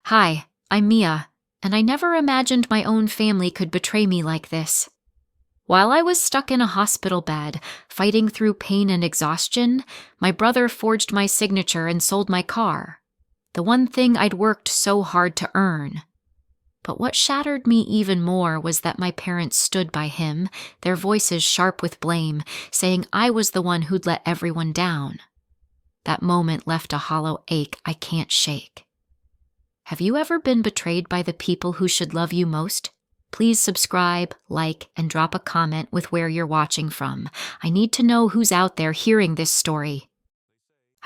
Hi, I'm Mia, and I never imagined my own family could betray me like this. While I was stuck in a hospital bed, fighting through pain and exhaustion, my brother forged my signature and sold my car, the one thing I'd worked so hard to earn. But what shattered me even more was that my parents stood by him, their voices sharp with blame, saying I was the one who'd let everyone down. That moment left a hollow ache I can't shake. Have you ever been betrayed by the people who should love you most? Please subscribe, like, and drop a comment with where you're watching from. I need to know who's out there hearing this story.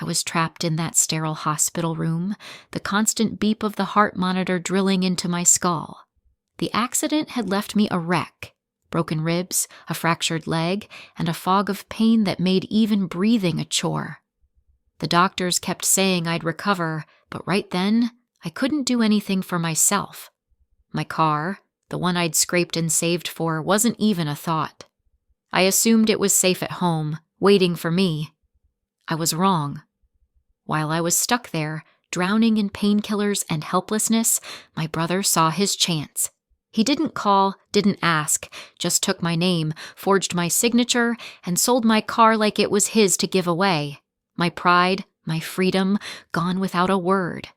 I was trapped in that sterile hospital room, the constant beep of the heart monitor drilling into my skull. The accident had left me a wreck, broken ribs, a fractured leg, and a fog of pain that made even breathing a chore. The doctors kept saying I'd recover, but right then, I couldn't do anything for myself. My car, the one I'd scraped and saved for, wasn't even a thought. I assumed it was safe at home, waiting for me. I was wrong. While I was stuck there, drowning in painkillers and helplessness, my brother saw his chance. He didn't call, didn't ask, just took my name, forged my signature, and sold my car like it was his to give away. My pride, my freedom, gone without a word.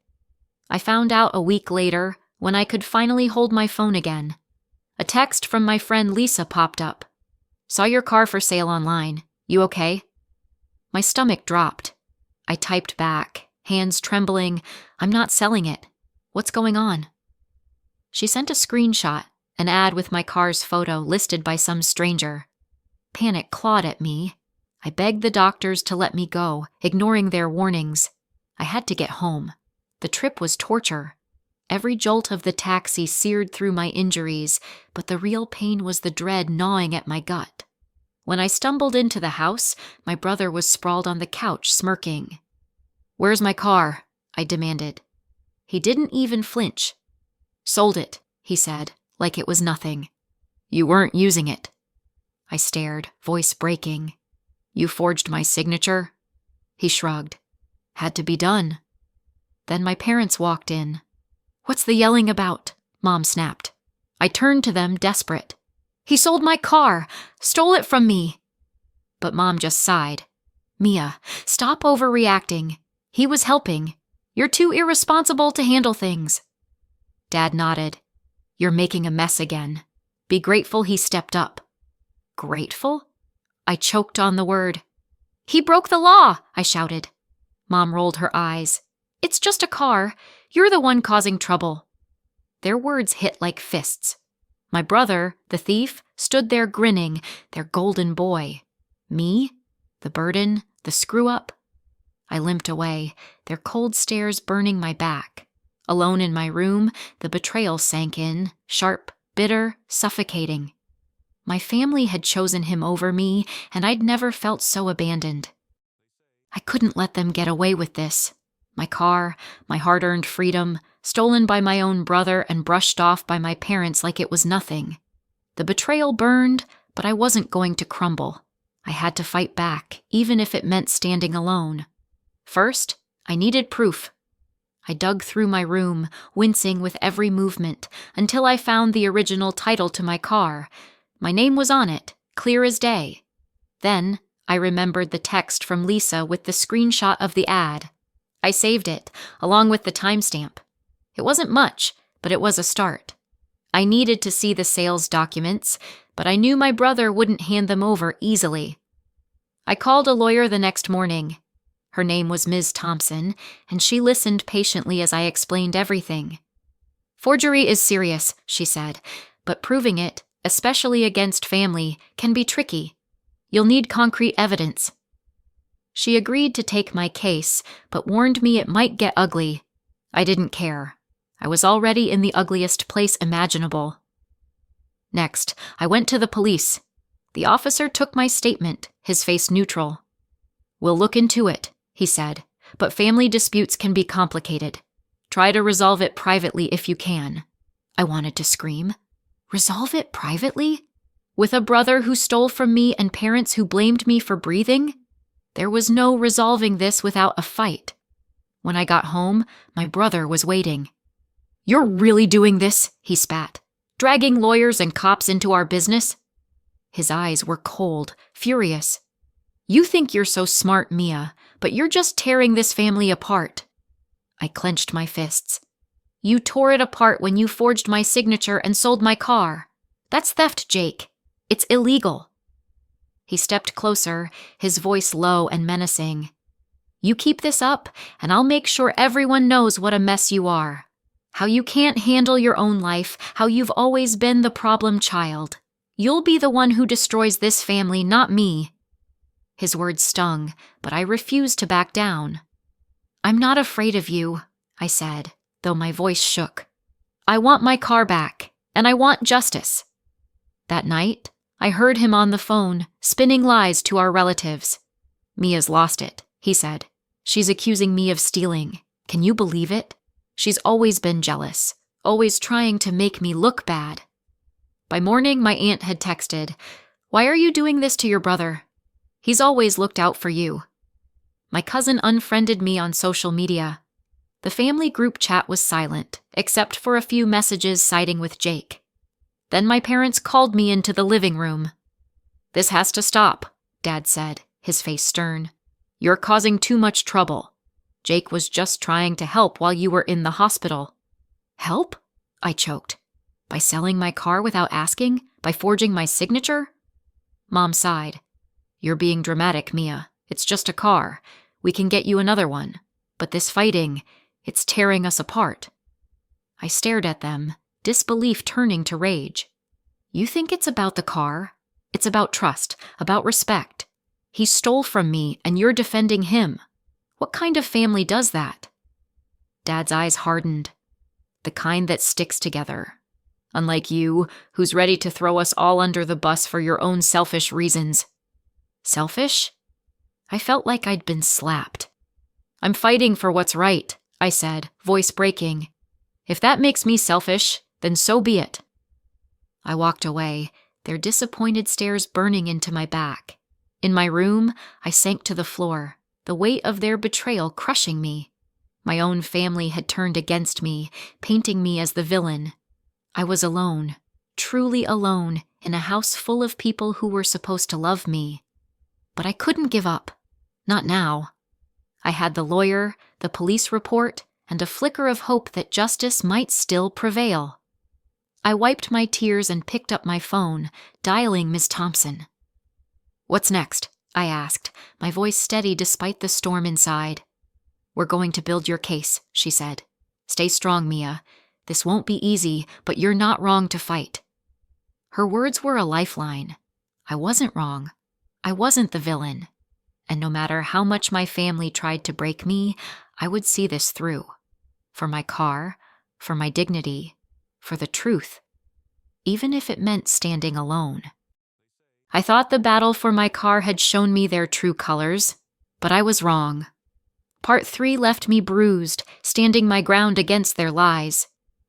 I found out a week later, when I could finally hold my phone again. A text from my friend Lisa popped up. Saw your car for sale online. You okay? My stomach dropped. I typed back, hands trembling. I'm not selling it. What's going on? She sent a screenshot, an ad with my car's photo listed by some stranger. Panic clawed at me. I begged the doctors to let me go, ignoring their warnings. I had to get home. The trip was torture. Every jolt of the taxi seared through my injuries, but the real pain was the dread gnawing at my gut. When I stumbled into the house, my brother was sprawled on the couch, smirking. "Where's my car?" I demanded. He didn't even flinch. "Sold it," he said, like it was nothing. "You weren't using it." I stared, voice breaking. "You forged my signature?" He shrugged. "Had to be done." Then my parents walked in. "What's the yelling about?" Mom snapped. I turned to them, desperate. "He sold my car! Stole it from me!" But Mom just sighed. "Mia, stop overreacting. He was helping. You're too irresponsible to handle things." Dad nodded. "You're making a mess again. Be grateful he stepped up." Grateful? I choked on the word. "He broke the law!" I shouted. Mom rolled her eyes. "It's just a car. You're the one causing trouble." Their words hit like fists. My brother, the thief, stood there grinning, their golden boy. Me? The burden, the screw-up? I limped away, their cold stares burning my back. Alone in my room, the betrayal sank in, sharp, bitter, suffocating. My family had chosen him over me, and I'd never felt so abandoned. I couldn't let them get away with this. My car, my hard-earned freedom, stolen by my own brother and brushed off by my parents like it was nothing. The betrayal burned, but I wasn't going to crumble. I had to fight back, even if it meant standing alone. First, I needed proof. I dug through my room, wincing with every movement, until I found the original title to my car. My name was on it, clear as day. Then, I remembered the text from Lisa with the screenshot of the ad. I saved it, along with the timestamp. It wasn't much, but it was a start. I needed to see the sales documents, but I knew my brother wouldn't hand them over easily. I called a lawyer the next morning. Her name was Ms. Thompson, and she listened patiently as I explained everything. "Forgery is serious," she said, "but proving it, especially against family, can be tricky. You'll need concrete evidence." She agreed to take my case, but warned me it might get ugly. I didn't care. I was already in the ugliest place imaginable. Next, I went to the police. The officer took my statement, his face neutral. "We'll look into it," he said, "but family disputes can be complicated. Try to resolve it privately if you can." I wanted to scream. Resolve it privately? With a brother who stole from me and parents who blamed me for breathing? There was no resolving this without a fight. When I got home, my brother was waiting. You're really doing this, he spat. Dragging lawyers and cops into our business? His eyes were cold, furious. You think you're so smart, Mia, but you're just tearing this family apart. I clenched my fists. You tore it apart when you forged my signature and sold my car. That's theft, Jake. It's illegal. He stepped closer, his voice low and menacing. You keep this up, and I'll make sure everyone knows what a mess you are. How you can't handle your own life, how you've always been the problem child. You'll be the one who destroys this family, not me. His words stung, but I refused to back down. I'm not afraid of you, I said, though my voice shook. I want my car back, and I want justice. That night, I heard him on the phone, spinning lies to our relatives. Mia's lost it, he said. She's accusing me of stealing. Can you believe it? She's always been jealous, always trying to make me look bad. By morning, my aunt had texted, Why are you doing this to your brother? He's always looked out for you. My cousin unfriended me on social media. The family group chat was silent, except for a few messages siding with Jake. Then my parents called me into the living room. This has to stop, Dad said, his face stern. You're causing too much trouble. Jake was just trying to help while you were in the hospital. Help? I choked. By selling my car without asking? By forging my signature? Mom sighed. You're being dramatic, Mia. It's just a car. We can get you another one. But this fighting, it's tearing us apart. I stared at them, disbelief turning to rage. You think it's about the car? It's about trust, about respect. He stole from me, and you're defending him. What kind of family does that? Dad's eyes hardened. The kind that sticks together. Unlike you, who's ready to throw us all under the bus for your own selfish reasons. Selfish? I felt like I'd been slapped. I'm fighting for what's right, I said, voice breaking. If that makes me selfish, then so be it. I walked away, their disappointed stares burning into my back. In my room, I sank to the floor, the weight of their betrayal crushing me. My own family had turned against me, painting me as the villain. I was alone, truly alone, in a house full of people who were supposed to love me. But I couldn't give up. Not now. I had the lawyer, the police report, and a flicker of hope that justice might still prevail. I wiped my tears and picked up my phone, dialing Ms. Thompson. What's next? I asked, my voice steady despite the storm inside. We're going to build your case, she said. Stay strong, Mia. This won't be easy, but you're not wrong to fight. Her words were a lifeline. I wasn't wrong. I wasn't the villain. And no matter how much my family tried to break me, I would see this through. For my car, for my dignity, for the truth. Even if it meant standing alone. I thought the battle for my car had shown me their true colors, but I was wrong. Part 3 left me bruised, standing my ground against their lies.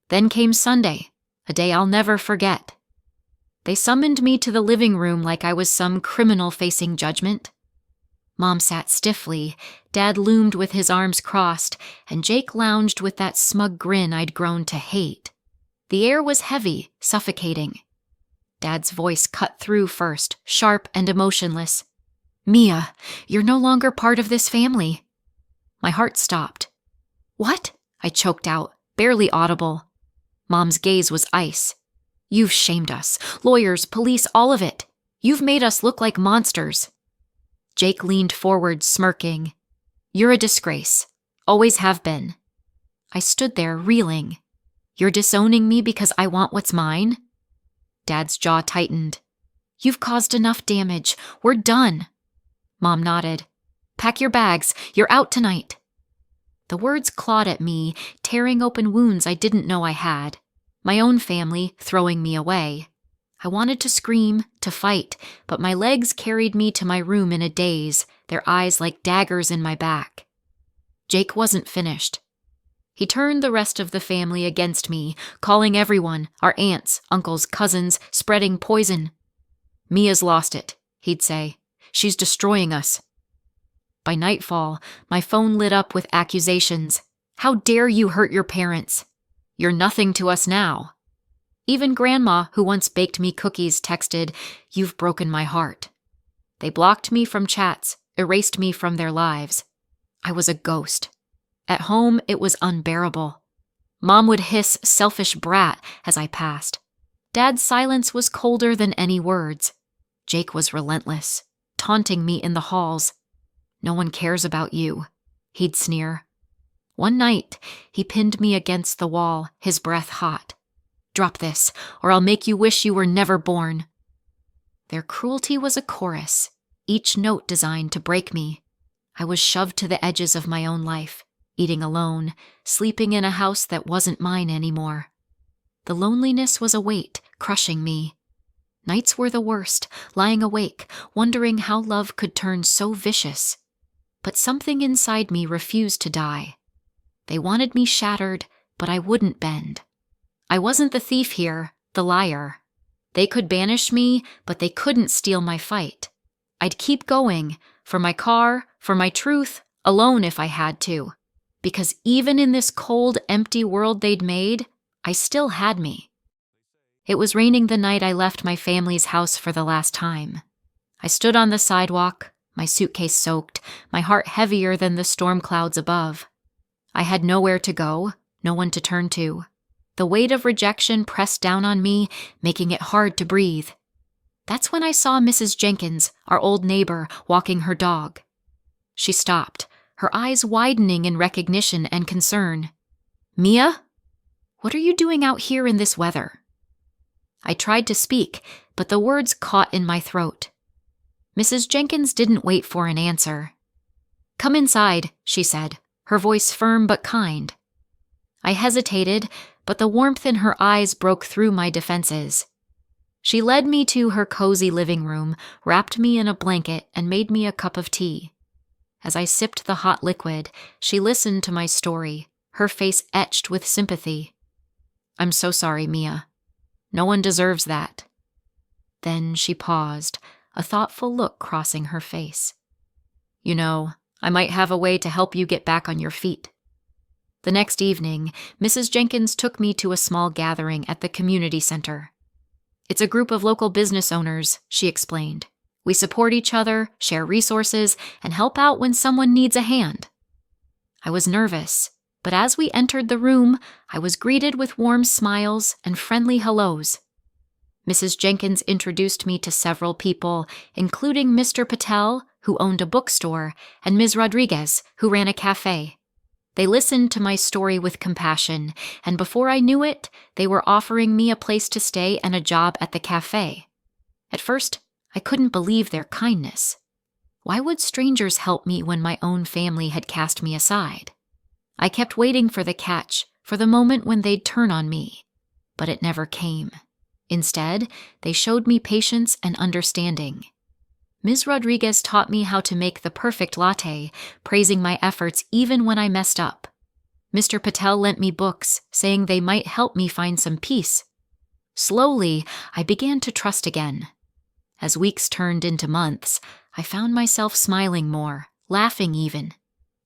Then came Sunday, a day I'll never forget. They summoned me to the living room like I was some criminal facing judgment. Mom sat stiffly, Dad loomed with his arms crossed, and Jake lounged with that smug grin I'd grown to hate. The air was heavy, suffocating. Dad's voice cut through first, sharp and emotionless. Mia, you're no longer part of this family. My heart stopped. What? I choked out, barely audible. Mom's gaze was ice. You've shamed us. Lawyers, police, all of it. You've made us look like monsters. Jake leaned forward, smirking. You're a disgrace. Always have been. I stood there, reeling. You're disowning me because I want what's mine? Dad's jaw tightened. You've caused enough damage. We're done. Mom nodded. Pack your bags. You're out tonight. The words clawed at me, tearing open wounds I didn't know I had. My own family throwing me away. I wanted to scream, to fight, but my legs carried me to my room in a daze, their eyes like daggers in my back. Jake wasn't finished. He turned the rest of the family against me, calling everyone, our aunts, uncles, cousins, spreading poison. Mia's lost it, he'd say. She's destroying us. By nightfall, my phone lit up with accusations. How dare you hurt your parents? You're nothing to us now." Even Grandma, who once baked me cookies, texted, "You've broken my heart." They blocked me from chats, erased me from their lives. I was a ghost. At home, it was unbearable. Mom would hiss, "Selfish brat," as I passed. Dad's silence was colder than any words. Jake was relentless, taunting me in the halls. "No one cares about you," he'd sneer. One night, he pinned me against the wall, his breath hot. "Drop this, or I'll make you wish you were never born." Their cruelty was a chorus, each note designed to break me. I was shoved to the edges of my own life, eating alone, sleeping in a house that wasn't mine anymore. The loneliness was a weight, crushing me. Nights were the worst, lying awake, wondering how love could turn so vicious. But something inside me refused to die. They wanted me shattered, but I wouldn't bend. I wasn't the thief here, the liar. They could banish me, but they couldn't steal my fight. I'd keep going, for my car, for my truth, alone if I had to. Because even in this cold, empty world they'd made, I still had me. It was raining the night I left my family's house for the last time. I stood on the sidewalk, my suitcase soaked, my heart heavier than the storm clouds above. I had nowhere to go, no one to turn to. The weight of rejection pressed down on me, making it hard to breathe. That's when I saw Mrs. Jenkins, our old neighbor, walking her dog. She stopped, her eyes widening in recognition and concern. "Mia? What are you doing out here in this weather?" I tried to speak, but the words caught in my throat. Mrs. Jenkins didn't wait for an answer. "Come inside," she said, her voice firm but kind. I hesitated, but the warmth in her eyes broke through my defenses. She led me to her cozy living room, wrapped me in a blanket, and made me a cup of tea. As I sipped the hot liquid, she listened to my story, her face etched with sympathy. "I'm so sorry, Mia. No one deserves that." Then she paused, a thoughtful look crossing her face. "You know, I might have a way to help you get back on your feet." The next evening, Mrs. Jenkins took me to a small gathering at the community center. "It's a group of local business owners," she explained. "We support each other, share resources, and help out when someone needs a hand." I was nervous, but as we entered the room, I was greeted with warm smiles and friendly hellos. Mrs. Jenkins introduced me to several people, including Mr. Patel, who owned a bookstore, and Ms. Rodriguez, who ran a cafe. They listened to my story with compassion, and before I knew it, they were offering me a place to stay and a job at the cafe. At first, I couldn't believe their kindness. Why would strangers help me when my own family had cast me aside? I kept waiting for the catch, for the moment when they'd turn on me. But it never came. Instead, they showed me patience and understanding. Ms. Rodriguez taught me how to make the perfect latte, praising my efforts even when I messed up. Mr. Patel lent me books, saying they might help me find some peace. Slowly, I began to trust again. As weeks turned into months, I found myself smiling more, laughing even.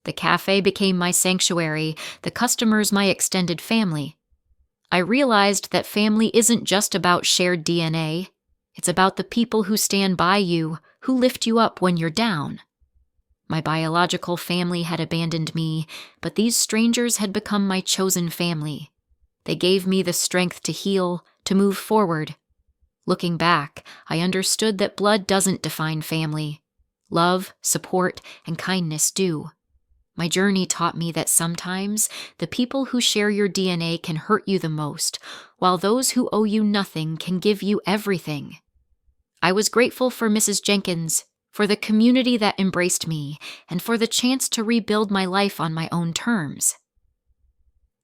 The cafe became my sanctuary, the customers my extended family. I realized that family isn't just about shared DNA. It's about the people who stand by you, who lift you up when you're down. My biological family had abandoned me, but these strangers had become my chosen family. They gave me the strength to heal, to move forward. Looking back, I understood that blood doesn't define family. Love, support, and kindness do. My journey taught me that sometimes the people who share your DNA can hurt you the most, while those who owe you nothing can give you everything. I was grateful for Mrs. Jenkins, for the community that embraced me, and for the chance to rebuild my life on my own terms.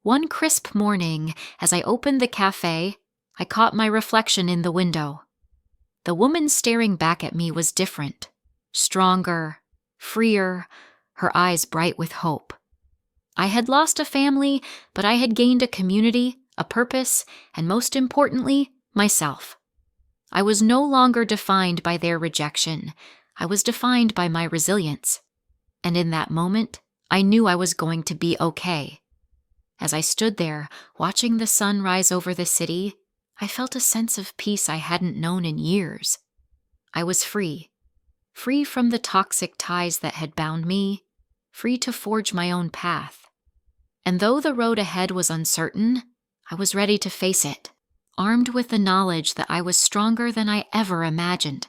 One crisp morning, as I opened the cafe, I caught my reflection in the window. The woman staring back at me was different, stronger, freer, her eyes bright with hope. I had lost a family, but I had gained a community, a purpose, and most importantly, myself. I was no longer defined by their rejection. I was defined by my resilience. And in that moment, I knew I was going to be okay. As I stood there, watching the sun rise over the city, I felt a sense of peace I hadn't known in years. I was free. Free from the toxic ties that had bound me, free to forge my own path. And though the road ahead was uncertain, I was ready to face it, armed with the knowledge that I was stronger than I ever imagined.